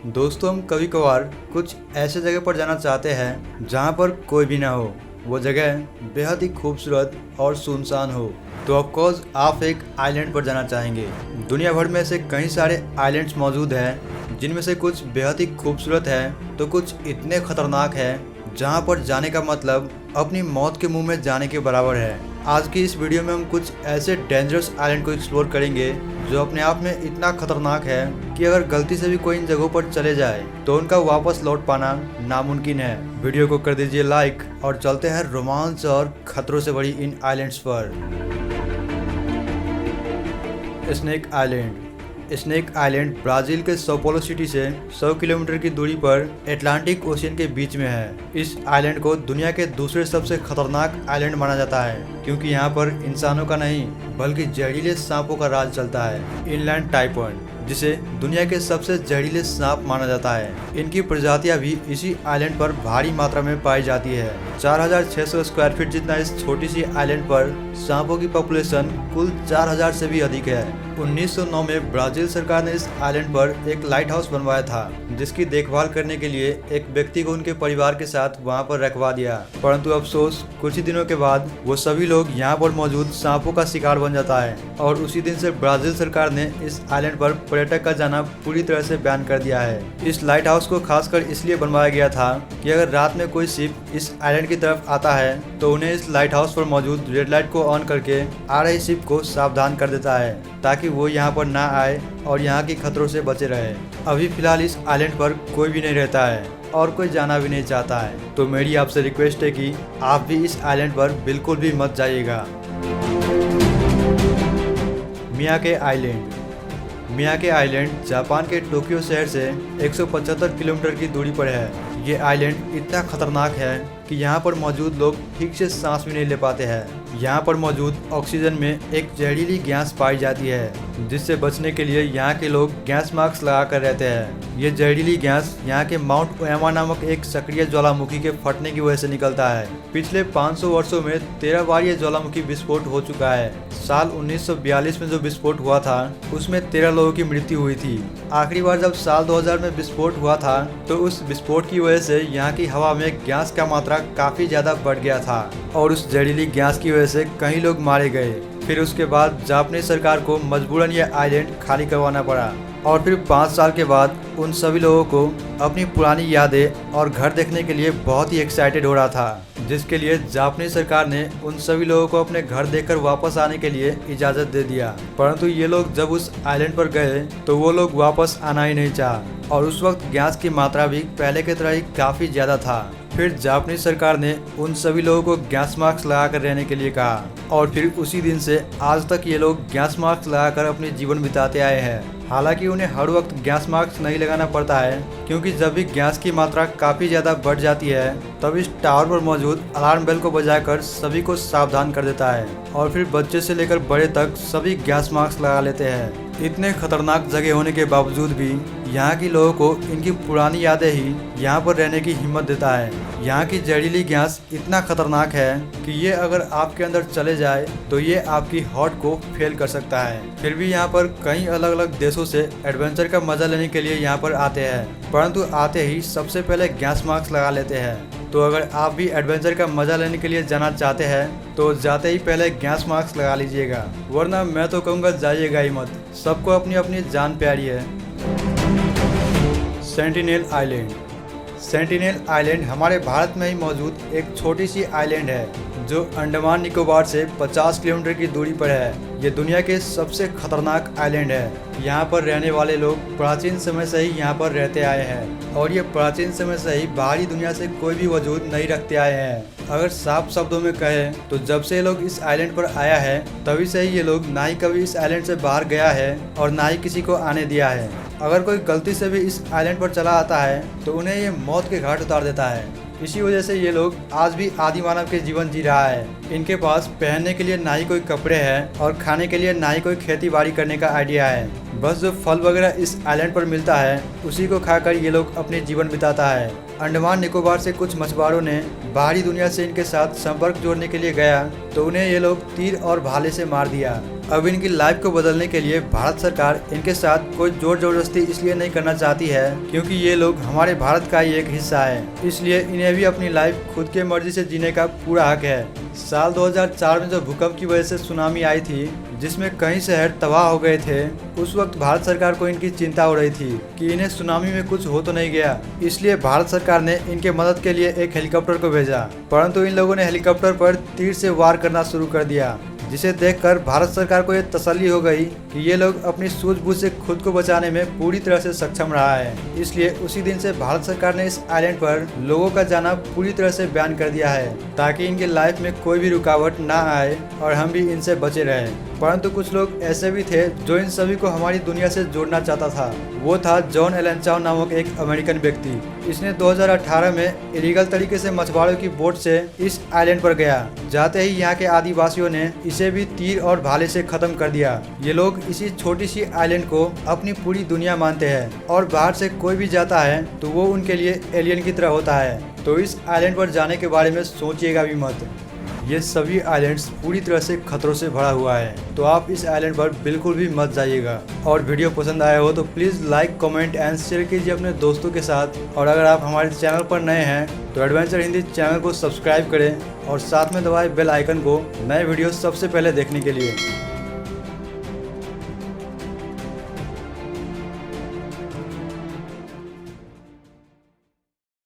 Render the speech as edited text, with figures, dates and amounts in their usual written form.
दोस्तों, हम कभी कभार कुछ ऐसे जगह पर जाना चाहते हैं जहां पर कोई भी ना हो। वो जगह बेहद ही खूबसूरत और सुनसान हो। तो ऑफकोर्स आप एक आइलैंड पर जाना चाहेंगे। दुनिया भर में से कई सारे आइलैंड्स मौजूद हैं, जिनमें से कुछ बेहद ही खूबसूरत हैं तो कुछ इतने खतरनाक हैं जहां पर जाने का मतलब अपनी मौत के मुंह में जाने के बराबर है। आज की इस वीडियो में हम कुछ ऐसे डेंजरस आइलैंड को एक्सप्लोर करेंगे जो अपने आप में इतना खतरनाक है कि अगर गलती से भी कोई इन जगहों पर चले जाए तो उनका वापस लौट पाना नामुमकिन है। वीडियो को कर दीजिए लाइक और चलते हैं रोमांच और खतरों से भरी इन आइलैंड्स पर। स्नेक आइलैंड ब्राज़ील के sao Paulo सिटी से 100 किलोमीटर की दूरी पर अटलांटिक ओशियन के बीच में है। इस आइलैंड को दुनिया के दूसरे सबसे खतरनाक आइलैंड माना जाता है, क्योंकि यहाँ पर इंसानों का नहीं बल्कि जहरीले सांपों का राज चलता है। इनलैंड टाइफन, जिसे दुनिया के सबसे जहरीले सांप माना जाता है, इनकी प्रजातियां भी इसी आइलैंड पर भारी मात्रा में पाई जाती है। 4600 स्क्वायर फीट जितना इस छोटी सी आइलैंड पर सांपों की पॉपुलेशन कुल 4000 से भी अधिक है। 1909 में ब्राजील सरकार ने इस आइलैंड पर एक लाइट हाउस बनवाया था, जिसकी देखभाल करने के लिए एक व्यक्ति को उनके परिवार के साथ वहां पर रखवा दिया। परंतु अफसोस, कुछ ही दिनों के बाद वो सभी लोग यहाँ पर मौजूद सांपों का शिकार बन जाता है और उसी दिन से ब्राजील सरकार ने इस आइलैंड पर पर्यटक का जाना पूरी तरह से बैन कर दिया है। इस लाइट हाउस को खासकर इसलिए बनवाया गया था कि अगर रात में कोई शिप इस आइलैंड की तरफ आता है तो उन्हें इस लाइट हाउस पर मौजूद रेड लाइट को ऑन करके आ रही शिप को सावधान कर देता है, ताकि वो यहाँ पर ना आए और यहाँ के खतरों से बचे रहे। अभी फिलहाल इस आइलैंड पर कोई भी नहीं रहता है और कोई जाना भी नहीं चाहता है, तो मेरी आपसे रिक्वेस्ट है कि आप भी इस आइलैंड पर बिल्कुल भी मत जाइएगा। मियाके आइलैंड जापान के टोक्यो शहर से 175 किलोमीटर की दूरी पर है। ये आइलैंड इतना खतरनाक है कि यहाँ पर मौजूद लोग ठीक से सांस भी नहीं ले पाते हैं। यहाँ पर मौजूद ऑक्सीजन में एक जहरीली गैस पाई जाती है, जिससे बचने के लिए यहाँ के लोग गैस मास्क लगा कर रहते हैं। ये जहरीली गैस यहाँ के माउंट ओयामा नामक एक सक्रिय ज्वालामुखी के फटने की वजह से निकलता है। पिछले 500 वर्षों में 13 बार ये ज्वालामुखी विस्फोट हो चुका है। साल 1942 में जो विस्फोट हुआ था उसमें 13 लोगों की मृत्यु हुई थी। आखिरी बार जब साल 2000 में विस्फोट हुआ था तो उस विस्फोट की वजह से यहाँ की हवा में गैस का मात्रा काफी ज्यादा बढ़ गया था और उस जहरीली गैस की वजह से कई लोग मारे गए। फिर उसके बाद जापानी सरकार को मजबूरन यह आइलैंड खाली करवाना पड़ा और फिर 5 साल के बाद उन सभी लोगों को अपनी पुरानी यादें और घर देखने के लिए बहुत ही एक्साइटेड हो रहा था, जिसके लिए जापानी सरकार ने उन सभी लोगों को अपने घर देखकर वापस आने के लिए इजाज़त दे दिया। परंतु ये लोग जब उस आइलैंड पर गए तो वो लोग वापस आना ही नहीं चाहा और उस वक्त गैस की मात्रा भी पहले की तरह ही काफ़ी ज़्यादा था। फिर जापानी सरकार ने उन सभी लोगों को गैस मास्क लगाकर रहने के लिए कहा और फिर उसी दिन से आज तक ये लोग गैस मास्क लगाकर अपने जीवन बिताते आए हैं। हालांकि उन्हें हर वक्त गैस मास्क नहीं लगाना पड़ता है, क्योंकि जब भी गैस की मात्रा काफ़ी ज़्यादा बढ़ जाती है तब इस टावर पर मौजूद अलार्म बेल को बजाकर सभी को सावधान कर देता है और फिर बच्चे से लेकर बड़े तक सभी गैस मास्क लगा लेते हैं। इतने खतरनाक जगह होने के बावजूद भी यहाँ के लोगों को इनकी पुरानी यादें ही यहाँ पर रहने की हिम्मत देता है। यहाँ की जहरीली गैस इतना खतरनाक है कि ये अगर आपके अंदर चले जाए तो ये आपकी हार्ट को फेल कर सकता है। फिर भी यहाँ पर कई अलग अलग देशों से एडवेंचर का मजा लेने के लिए यहाँ पर आते हैं, परंतु आते ही सबसे पहले गैस मास्क लगा लेते हैं। तो अगर आप भी एडवेंचर का मजा लेने के लिए जाना चाहते हैं तो जाते ही पहले गैस मास्क लगा लीजिएगा, वरना मैं तो कहूँगा जाइएगा ही मत। सबको अपनी अपनी जान प्यारी है। सेंटिनेल आइलैंड हमारे भारत में ही मौजूद एक छोटी सी आइलैंड है जो अंडमान निकोबार से 50 किलोमीटर की दूरी पर है। ये दुनिया के सबसे खतरनाक आइलैंड है। यहाँ पर रहने वाले लोग प्राचीन समय से ही यहाँ पर रहते आए हैं और ये प्राचीन समय से ही बाहरी दुनिया से कोई भी वजूद नहीं रखते आए हैं। अगर साफ शब्दों में कहें तो जब से ये लोग इस आइलैंड पर आया है तभी से ही ये लोग ना ही कभी इस आइलैंड से बाहर गया है और ना ही किसी को आने दिया है। अगर कोई गलती से भी इस आइलैंड पर चला आता है तो उन्हें ये मौत के घाट उतार देता है। इसी वजह से ये लोग आज भी आदि मानव के जीवन जी रहा है। इनके पास पहनने के लिए ना ही कोई कपड़े हैं और खाने के लिए ना ही कोई खेती बाड़ी करने का आइडिया है। बस जो फल वगैरह इस आइलैंड पर मिलता है उसी को खाकर ये लोग अपने जीवन बिताता है। अंडमान निकोबार से कुछ मछुआरों ने बाहरी दुनिया से इनके साथ संपर्क जोड़ने के लिए गया तो उन्हें ये लोग तीर और भाले से मार दिया। अब इनकी लाइफ को बदलने के लिए भारत सरकार इनके साथ कोई जोर जबरदस्ती इसलिए नहीं करना चाहती है क्योंकि ये लोग हमारे भारत का ही एक हिस्सा है, इसलिए इन्हें भी अपनी लाइफ खुद के मर्जी से जीने का पूरा हक है। साल 2004 में जो भूकंप की वजह से सुनामी आई थी जिसमें कई शहर तबाह हो गए थे, उस वक्त भारत सरकार को इनकी चिंता हो रही थी कि इन्हें सुनामी में कुछ हो तो नहीं गया, इसलिए भारत सरकार ने इनके मदद के लिए एक हेलीकॉप्टर को भेजा। परंतु इन लोगों ने हेलीकॉप्टर पर तीर से वार करना शुरू कर दिया, जिसे देखकर भारत सरकार को ये तसल्ली हो गई कि ये लोग अपनी सूझबूझ से खुद को बचाने में पूरी तरह से सक्षम रहा है। इसलिए उसी दिन से भारत सरकार ने इस आइलैंड पर लोगों का जाना पूरी तरह से बैन कर दिया है ताकि इनके लाइफ में कोई भी रुकावट ना आए और हम भी इनसे बचे रहें। परंतु कुछ लोग ऐसे भी थे जो इन सभी को हमारी दुनिया से जोड़ना चाहता था। वो था जॉन एलन चाउ नामक एक अमेरिकन व्यक्ति। इसने 2018 में इलीगल तरीके से मछुआरों की बोट से इस आइलैंड पर गया। जाते ही यहाँ के आदिवासियों ने इसे भी तीर और भाले से खत्म कर दिया। ये लोग इसी छोटी सी आइलैंड को अपनी पूरी दुनिया मानते हैं और बाहर से कोई भी जाता है तो वो उनके लिए एलियन की तरह होता है। तो इस आइलैंड पर जाने के बारे में सोचिएगा भी मत। ये सभी आइलैंड्स पूरी तरह से खतरों से भरा हुआ है, तो आप इस आइलैंड पर बिल्कुल भी मत जाइएगा। और वीडियो पसंद आया हो तो please like, comment and share कीजिए अपने दोस्तों के साथ। और अगर आप हमारे चैनल पर नए हैं तो एडवेंचर हिंदी चैनल को सब्सक्राइब करें और साथ में दबाएं बेल आइकन को नए वीडियो सबसे पहले देखने के लिए।